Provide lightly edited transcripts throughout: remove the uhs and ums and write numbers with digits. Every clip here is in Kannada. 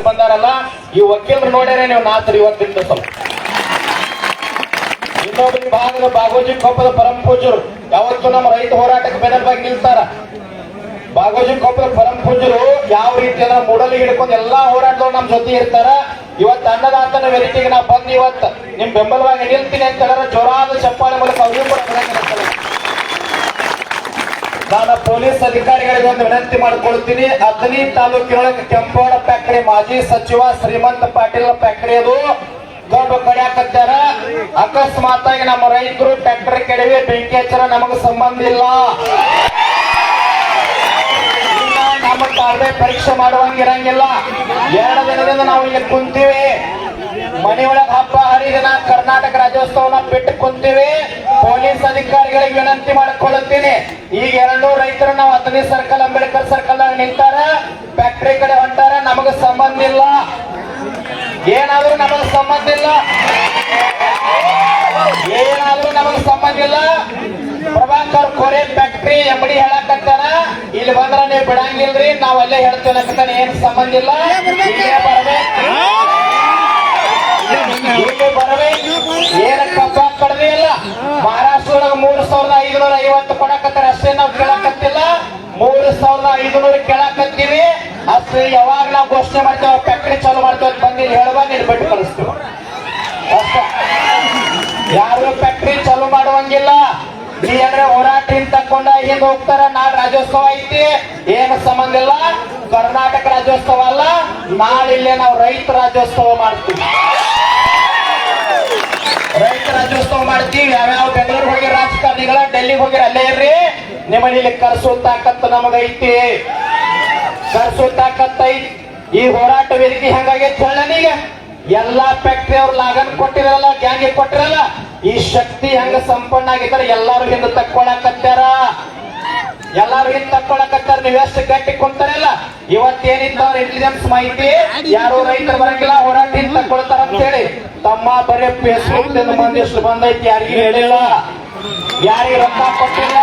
ವಕೀಲರು ಬಂದಾರಲ್ಲ, ಈ ವಕೀಲರು ನೋಡ್ಯಾರೆ ನೀವು ನಾತ್ರಿ ಇವತ್ತಿಂದ ಸ್ವಲ್ಪ. ಇನ್ನೊಬ್ಬರಿ ಭಾಗದ ಬಾಗೋಜಿ ಕೊಪ್ಪದ ಪರಂ ಪೂಜ್ಯರು ಯಾವತ್ತು ನಮ್ಮ ರೈತ ಹೋರಾಟಕ್ಕೆ ಬೆನ್ನೆಲುಬಾಗಿ ನಿಲ್ತಾರ. ಬಾಗೋಜಿ ಕೊಪ್ಪದ ಪರಂ ಪೂಜ್ಯರು ಯಾವ ರೀತಿ ಅಂದ್ರೆ ಮೂಡಲಿ ಹಿಡ್ಕೊಂಡು ಎಲ್ಲಾ ಹೋರಾಟದವ್ರು ನಮ್ ಜೊತೆ ಇರ್ತಾರ. ಇವತ್ತು ಅನ್ನದಾತನ ವೇದಿಕೆಗೆ ನಾವು ಬಂದು ಇವತ್ತು ನಿಮ್ ಬೆಂಬಲವಾಗಿ ನಿಲ್ತೀನಿ ಅಂತ ಹೇಳಿದ್ರೆ ಜೋರಾದ ಚಪ್ಪಾಳೆ ಮೂಲಕ ಅವ್ರಿಗೂ ಕೂಡ ನಾನು ಪೊಲೀಸ್ ಅಧಿಕಾರಿಗಳಿಗೆ ಒಂದು ವಿನಂತಿ ಮಾಡಿಕೊಳ್ತೀನಿ. ಅಥಣಿ ತಾಲೂಕಿನೊಳಗೆ ಕೆಂಪೋಡ ಫ್ಯಾಕ್ಟರಿ ಮಾಜಿ ಸಚಿವ ಶ್ರೀಮಂತ ಪಾಟೀಲ್ ಫ್ಯಾಕ್ಟರಿ ಅದು ಕಬ್ಬು ಕಡಿಯಾಕತ್ತಾರ. ಅಕಸ್ಮಾತ್ ಆಗಿ ನಮ್ಮ ರೈತರು ಫ್ಯಾಕ್ಟರಿ ಕೆಡವಿ ಬೆಂಕಿ ಹಚ್ಚರ ನಮಗ ಸಂಬಂಧ ಇಲ್ಲ. ನಮ್ಮ ತಾಳ್ಮೆ ಪರೀಕ್ಷೆ ಮಾಡುವಂಗಿರಂಗಿಲ್ಲ. 2 ದಿನದಿಂದ ನಾವು ಇಲ್ಲಿ ಕುಂತೀವಿ. ಮನೆಯೊಳಗೆ ಹಬ್ಬ ಹರಿದಿನ ಕರ್ನಾಟಕ ರಾಜ್ಯೋತ್ಸವನ ಬಿಟ್ಟು ಕುಂತೀವಿ. ಪೊಲೀಸ್ ಅಧಿಕಾರಿಗಳಿಗೆ ವಿನಂತಿ ಮಾಡಿಕೊಳ್ಳುತ್ತೀನಿ. ಈಗ 200 ರೈತರು ನಾವು ಅಥಣಿ ಸರ್ಕಲ್ ಅಂಬೇಡ್ಕರ್ ಸರ್ಕಲ್ ನಿಂತಾರ, ಫ್ಯಾಕ್ಟರಿ ಕಡೆ ಹೊಂಟಾರ. ನಮಗ ಸಂಬಂಧ ಇಲ್ಲ, ಏನಾದ್ರೂ ನಮಗ ಸಂಬಂಧ ಇಲ್ಲ, ಏನಾದ್ರೂ ನಮಗ ಸಂಬಂಧ ಇಲ್ಲ. ಪ್ರಭಾಕರ್ ಕೋರೆ ಫ್ಯಾಕ್ಟರಿ ಎಂಬಡಿ ಹೇಳಕತ್ತಾರ, ಇಲ್ಲಿ ಬಂದ್ರ ನೀವು ಬಿಡಂಗಿಲ್ರಿ, ನಾವ್ ಅಲ್ಲೇ ಹೇಳ್ತೇವೆ. ಏನ್ ಸಂಬಂಧ ಇಲ್ಲ, ಬರಬೇಕು. ಏನ ಕಬ್ಬ ಕಡ್ದಿ ಇಲ್ಲ. ಮಹಾರಾಷ್ಟ್ರದೊಳಗ 3550 ಕೊಡಕತ್ತಾರ, ಅಷ್ಟೇ ನಾವು ಕೇಳಕತ್ತಿಲ್ಲ. 3500 ಕೇಳಕತ್ತೀವಿ ಅಷ್ಟೇ. ಯಾವಾಗ ನಾವು ಘೋಷಣೆ ಮಾಡ್ತೇವೆ ಫ್ಯಾಕ್ಟರಿ ಚಾಲು ಮಾಡ್ತೇವೆ ಬಂದು ಹೇಳುವಾಗ ನೀನು ಬಿಟ್ಟು ಕಳಿಸ್ತೀವಿ ಅಷ್ಟ. ಯಾರು ಫ್ಯಾಕ್ಟರಿ ಚಾಲು ಮಾಡುವಂಗಿಲ್ಲ. ನೀ ಅಂದ್ರೆ ಹೋರಾಟ ತಕೊಂಡ ಹಿಂದ್ ಹೋಗ್ತಾರ. ನಾಳೆ ರಾಜ್ಯೋತ್ಸವ ಐತಿ, ಏನು ಸಂಬಂಧ ಇಲ್ಲ. ಕರ್ನಾಟಕ ರಾಜ್ಯೋತ್ಸವ ಅಲ್ಲ, ನಾಳೆ ಇಲ್ಲೇ ನಾವು ರೈತ ರಾಜ್ಯೋತ್ಸವ ಮಾಡ್ತೀವಿ. ರೈತ ರಾಜ್ಯೋತ್ಸವ ಮಾಡ್ತೀವಿ. ಯಾವ್ಯಾವ ಬೆಂಗಳೂರು ಹೋಗಿ ರಾಜಕಾರಣಿಗಳ ಡೆಲ್ಲಿಗೆ ಹೋಗಿ ಅಲ್ಲೇ ಇರ್ರಿ. ನಿಮ್ಮಲ್ಲಿ ಇಲ್ಲಿ ಕರ್ಸೋ ತಾಕತ್ತು ನಮಗೈತಿ, ಕರ್ಸೋ ತಾಕತ್ತೈತಿ. ಈ ಹೋರಾಟ ವೇದಿಕೆ ಹೆಂಗಾಗೈತಿ ಹೇಳನೀಗ. ಎಲ್ಲಾ ಫ್ಯಾಕ್ಟರಿ ಅವ್ರು ಲಾಗನ್ ಕೊಟ್ಟಿರಲ್ಲ, ಗ್ಯಾಂಗ್ ಕೊಟ್ಟಿರಲ್ಲ. ಈ ಶಕ್ತಿ ಹೆಂಗ ಸಂಪನ್ನ ಆಗಿದ್ದಾರೆ. ಎಲ್ಲಾರು ಹಿಂದೆ ತಕ್ಕೊಳಕತ್ತಾರ, ಎಲ್ಲಾರು ಹಿಂದೆ ತಕ್ಕೊಳಕತ್ತಾರ. ನೀವ್ ಎಷ್ಟು ಗಟ್ಟಿ ಕುಂತಾರಲ್ಲ. ಇವತ್ತೇನಿದ್ದವ್ರ ಇಂಟೆಲಿಜೆನ್ಸ್ ಮಾಹಿತಿ ಯಾರು ರೈತರು ಬರಂಗಿಲ್ಲ, ಹೋರಾಟ ಹಿಂದೆ ತಕ್ಕೊಳ್ತಾರ ಅಂತ ಹೇಳಿ ತಮ್ಮ ಬರೀ ಫೇಸ್ಬುಕ್ ಮಂದಿ ಎಷ್ಟು ಬಂದೈತಿ ಯಾರಿಗೂ ಹೇಳಿಲ್ಲ, ಯಾರಿಗೆ ರೊಕ್ಕ ಕೊಟ್ಟಿಲ್ಲ,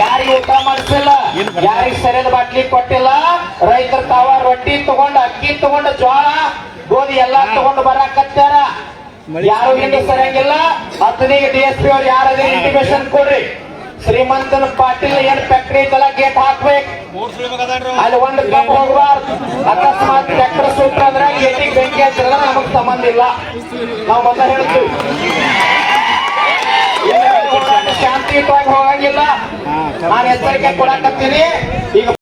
ಯಾರಿಗೆ ಊಟ ಮಾಡಿಸಿಲ್ಲ, ಯಾರಿಗೆ ಸರಿಯಾದ ಬಾಟ್ಲಿ ಕೊಟ್ಟಿಲ್ಲ. ರೈತರು ತಾವ ರೊಟ್ಟಿ ತಗೊಂಡು, ಅಕ್ಕಿ ತಗೊಂಡು, ಜೋಳ ಗೋಧಿ ಎಲ್ಲಾ ತಗೊಂಡು ಬರಾಕತ್ತಾರ. ಯಾರು ಹಿಂದೆ ಸರಿಯಾಗಿಲ್ಲ. ಅಥಣಿಗೆ DSP ಅವ್ರು ಯಾರದೇ ಇಂಟಿಮೇಷನ್ ಕೊಡ್ರಿ. ಶ್ರೀಮಂತನ ಪಾಟೀಲ್ ಏನ್ ಫ್ಯಾಕ್ಟರಿ ಐತಲ್ಲ ಗೇಟ್ ಹಾಕ್ಬೇಕು, ಅಲ್ಲಿ ಒಂದು ಕಪ್ ಹೋಗ್ಬಾರ್ದು. ಅಕಸ್ಮಾತ್ ಟ್ರ್ಯಾಕ್ಟರ್ ಸೂತ್ರ ಅಂದ್ರೆ ಗೇಟಿಗೆ ಬೆಂಕಿ ಹಚ್ಚಿದ್ರೆ ನಮಗ್ ಸಂಬಂಧ ಇಲ್ಲ. ನಾವು ಮೊದಲ ಹೇಳ್ತೀವಿ ಶಾಂತಿಯುತವಾಗಿ ಹೋಗಂಗಿಲ್ಲ. ನಾನು ಎಚ್ಚರಿಕೆ ಕೊಡಕತ್ತೀನಿ. ಈಗ